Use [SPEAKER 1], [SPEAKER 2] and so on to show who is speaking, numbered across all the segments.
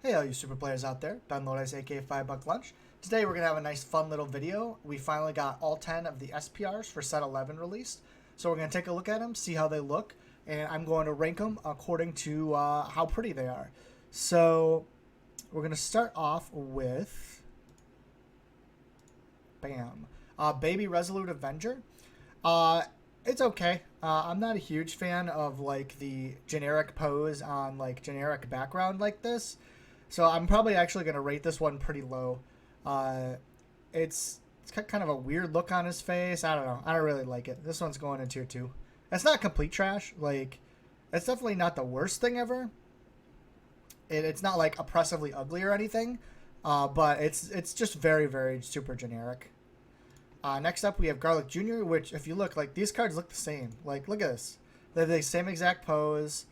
[SPEAKER 1] Hey all you super players out there, Ben Lodes aka 5 Buck Lunch. Today we're going to have a nice fun little video. We finally got all 10 of the SPRs for set 11 released. So we're going to take a look at them, see how they look, and I'm going to rank them according to how pretty they are. So we're going to start off with, bam, Baby Resolute Avenger. It's okay. I'm not a huge fan of like the generic pose on like generic background like this. So I'm probably actually going to rate this one pretty low. It's got kind of a weird look on his face. I don't know. I don't really like it. This one's going in tier 2. It's not complete trash. Like, it's definitely not the worst thing ever. It's not like oppressively ugly or anything. But it's just very, very super generic. Next up, we have Garlic Jr., which, if you look, like, these cards look the same. Like, look at this. They have the same exact pose.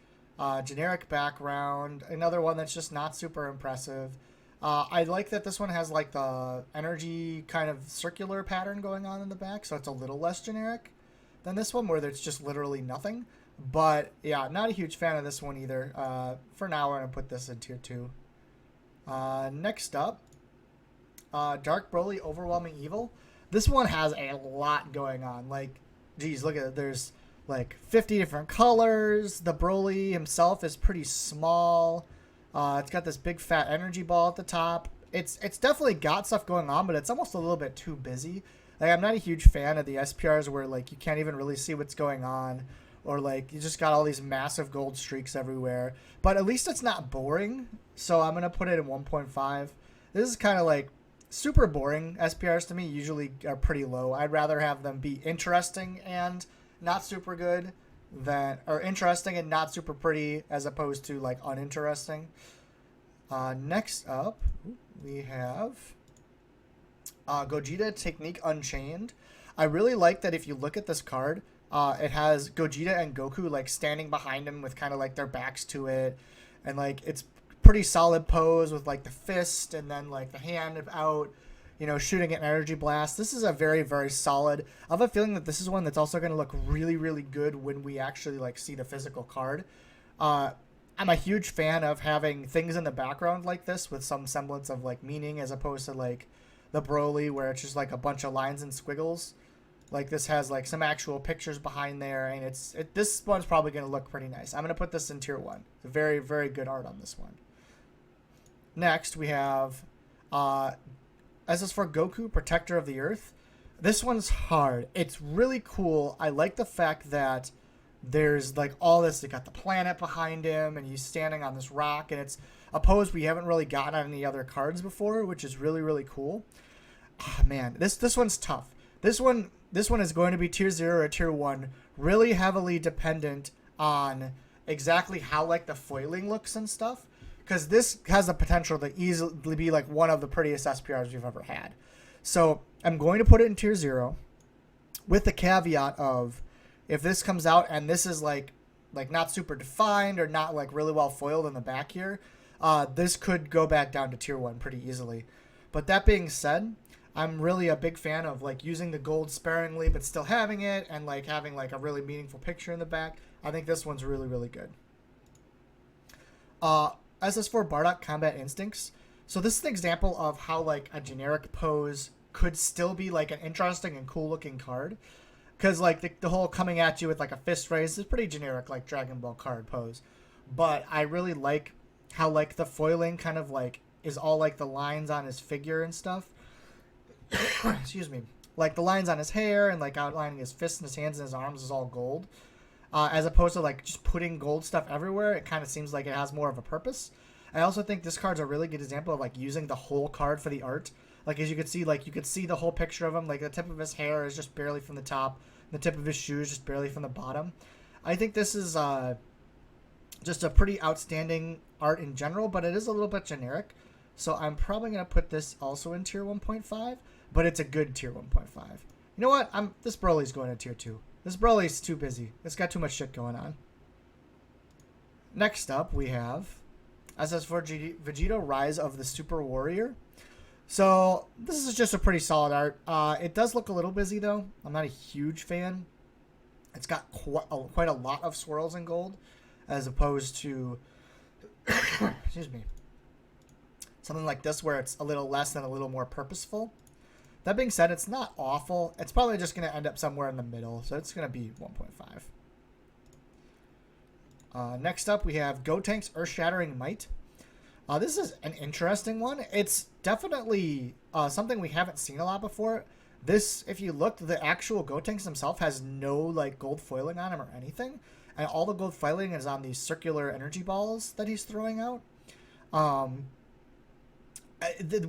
[SPEAKER 1] Generic background. Another one that's just not super impressive. I like that this one has like the energy kind of circular pattern going on in the back, so it's a little less generic than this one where there's just literally nothing. But yeah, not a huge fan of this one either. For now, we're going to put this in tier 2. Next up, Dark Broly Overwhelming Evil. This one has a lot going on. Like, geez, look at it. There's like 50 different colors. The Broly himself is pretty small. It's got this big fat energy ball at the top. It's definitely got stuff going on, but it's almost a little bit too busy. Like, I'm not a huge fan of the SPRs where like you can't even really see what's going on, or like you just got all these massive gold streaks everywhere. But at least it's not boring, so I'm gonna put it in 1.5. This is kind of like super boring. SPRs to me usually are pretty low. I'd rather have them be interesting and not super good than, or interesting and not super pretty, as opposed to like uninteresting. Next up, we have Gogeta Technique Unchained. I really like that if you look at this card, it has Gogeta and Goku like standing behind him with kind of like their backs to it, and like it's pretty solid pose with like the fist and then like the hand out, you know, shooting an energy blast. This is a very, very solid. I have a feeling that this is one that's also going to look really, really good when we actually like see the physical card. I'm a huge fan of having things in the background like this with some semblance of like meaning, as opposed to like the Broly where it's just like a bunch of lines and squiggles. Like, this has like some actual pictures behind there, and this one's probably going to look pretty nice. I'm going to put this in tier 1. It's very, very good art on this one. Next, we have SS4 Goku, Protector of the Earth. This one's hard. It's really cool. I like the fact that there's like all this. They got the planet behind him, and he's standing on this rock, and it's a pose we haven't really gotten on any other cards before, which is really, really cool. Oh, man, this one's tough. This one is going to be tier 0 or tier 1, really heavily dependent on exactly how like the foiling looks and stuff. Because this has the potential to easily be like one of the prettiest SPRs we've ever had. So I'm going to put it in tier 0 with the caveat of, if this comes out and this is like not super defined or not like really well foiled in the back here, this could go back down to tier 1 pretty easily. But that being said, I'm really a big fan of like using the gold sparingly but still having it, and like having like a really meaningful picture in the back. I think this one's really, really good. SS4 Bardock Combat Instincts. So this is an example of how like a generic pose could still be like an interesting and cool looking card. Because like the whole coming at you with like a fist raise is pretty generic, like Dragon Ball card pose. But I really like how like the foiling kind of like is all like the lines on his figure and stuff. Excuse me. Like the lines on his hair and like outlining his fists and his hands and his arms is all gold. As opposed to like just putting gold stuff everywhere, it kind of seems like it has more of a purpose. I also think this card's a really good example of like using the whole card for the art. Like, as you can see, like you could see the whole picture of him. Like the tip of his hair is just barely from the top, the tip of his shoes just barely from the bottom. I think this is just a pretty outstanding art in general, but it is a little bit generic. So I'm probably gonna put this also in tier 1.5, but it's a good tier 1.5. You know what? This Broly's going to tier 2. This Broly's too busy. It's got too much shit going on. Next up, we have SS4 Vegeta Rise of the Super Warrior. So this is just a pretty solid art. It does look a little busy, though. I'm not a huge fan. It's got quite a lot of swirls in gold, as opposed to excuse me, something like this where it's a little less and a little more purposeful. That being said, it's not awful. It's probably just going to end up somewhere in the middle, so it's going to be 1.5. Next up, we have Gotank's Earth-Shattering Might. This is an interesting one. It's definitely something we haven't seen a lot before. This, if you look, the actual Gotenks himself has no like gold foiling on him or anything. And all the gold foiling is on these circular energy balls that he's throwing out.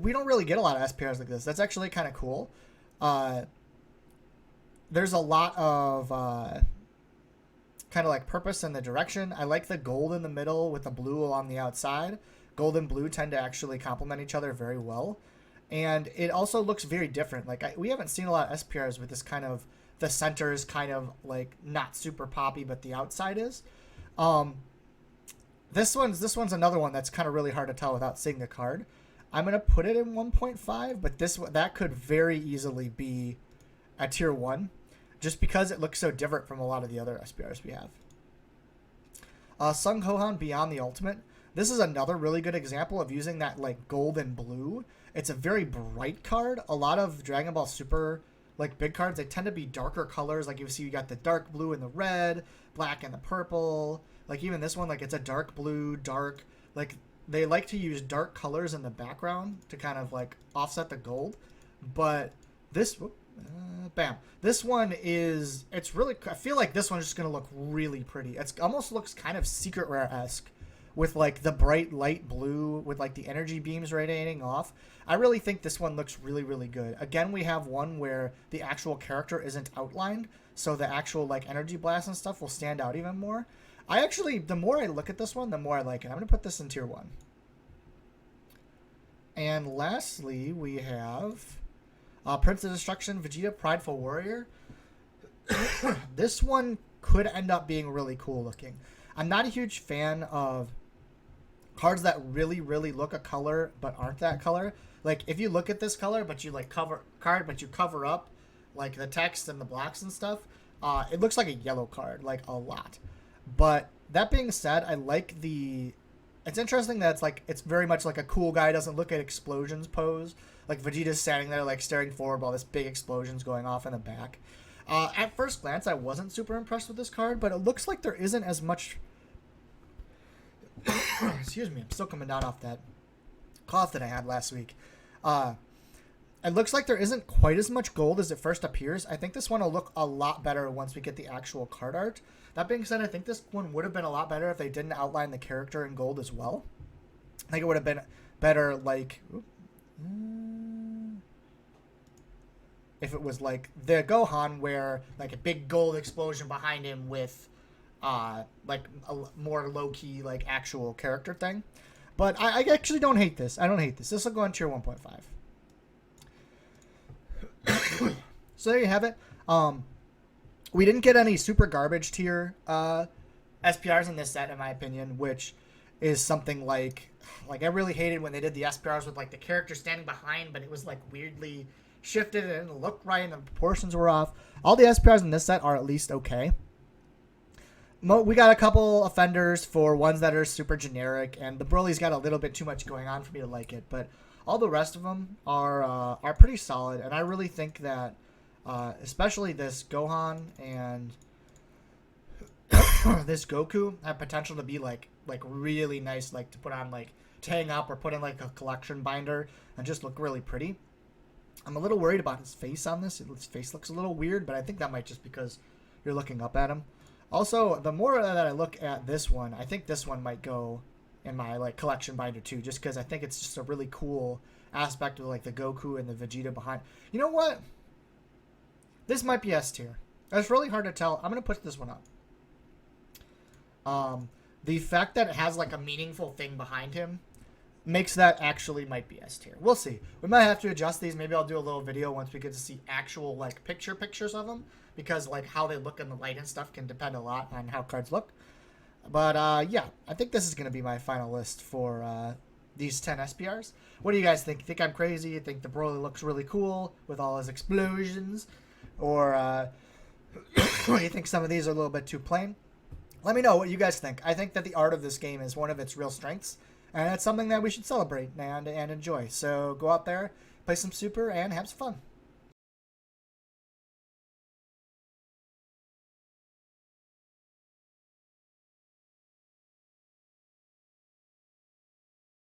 [SPEAKER 1] We don't really get a lot of SPRs like this. That's actually kind of cool. There's a lot of kind of like purpose in the direction. I like the gold in the middle with the blue along the outside. Gold and blue tend to actually complement each other very well. And it also looks very different. Like we haven't seen a lot of SPRs with this kind of, the center is kind of like not super poppy, but the outside is. This one's another one that's kind of really hard to tell without seeing the card. I'm going to put it in 1.5, but that could very easily be a tier 1 just because it looks so different from a lot of the other SPRs we have. Sun Gohan Beyond the Ultimate. This is another really good example of using that like gold and blue. It's a very bright card. A lot of Dragon Ball Super like big cards, they tend to be darker colors. Like you see, you got the dark blue and the red, black and the purple. Like even this one, like it's a dark blue, dark, like they like to use dark colors in the background to kind of like offset the gold. But this, bam, this one is, it's really, I feel like this one's just going to look really pretty. It's almost looks kind of Secret Rare-esque with like the bright light blue with like the energy beams radiating off. I really think this one looks really, really good. Again, we have one where the actual character isn't outlined, so the actual like energy blast and stuff will stand out even more. I actually, the more I look at this one, the more I like it. I'm going to put this in tier 1. And lastly, we have Prince of Destruction, Vegeta Prideful Warrior. This one could end up being really cool looking. I'm not a huge fan of cards that really, really look a color but aren't that color. Like if you look at this color but you like cover up like the text and the blocks and stuff, it looks like a yellow card, like a lot. But that being said, I like it's interesting that it's very much like a cool guy doesn't look at explosions pose. Like Vegeta's standing there like staring forward while this big explosion's going off in the back. At first glance, I wasn't super impressed with this card, but it looks like there isn't as much... Excuse me, I'm still coming down off that cough that I had last week. It looks like there isn't quite as much gold as it first appears. I think this one will look a lot better once we get the actual card art. That being said, I think this one would have been a lot better if they didn't outline the character in gold as well. I think it would have been better, like... if it was like the Gohan where like a big gold explosion behind him with like a more low-key like actual character thing. But I actually don't hate this. I don't hate this. This will go on tier 1.5. So there you have it. We didn't get any super garbage tier SPRs in this set, in my opinion, which is something like I really hated when they did the SPRs with like the character standing behind, but it was like weirdly shifted and it didn't look right and the proportions were off. All the SPRs in this set are at least okay. We got a couple offenders for ones that are super generic, and the Broly's got a little bit too much going on for me to like it, but all the rest of them are pretty solid, and I really think that especially this Gohan and this Goku have potential to be like really nice, like to put on like to hang up or put in like a collection binder and just look really pretty. I'm a little worried about his face on this. His face looks a little weird, but I think that might just because you're looking up at him. Also, the more that I look at this one, I think this one might go in my like collection binder too, just because I think it's just a really cool aspect of like the Goku and the Vegeta behind. You know what? This might be S tier. It's really hard to tell. I'm gonna put this one up. The fact that it has like a meaningful thing behind him makes that actually might be S tier. We'll see. We might have to adjust these. Maybe I'll do a little video once we get to see actual like pictures of them, because like how they look in the light and stuff can depend a lot on how cards look. But yeah, I think this is going to be my final list for these 10 SPRs. What do you guys think? Think I'm crazy? You think the Broly looks really cool with all his explosions? Or you think some of these are a little bit too plain? Let me know what you guys think. I think that the art of this game is one of its real strengths, And it's something that we should celebrate and enjoy. So go out there, play some Super, and have some fun.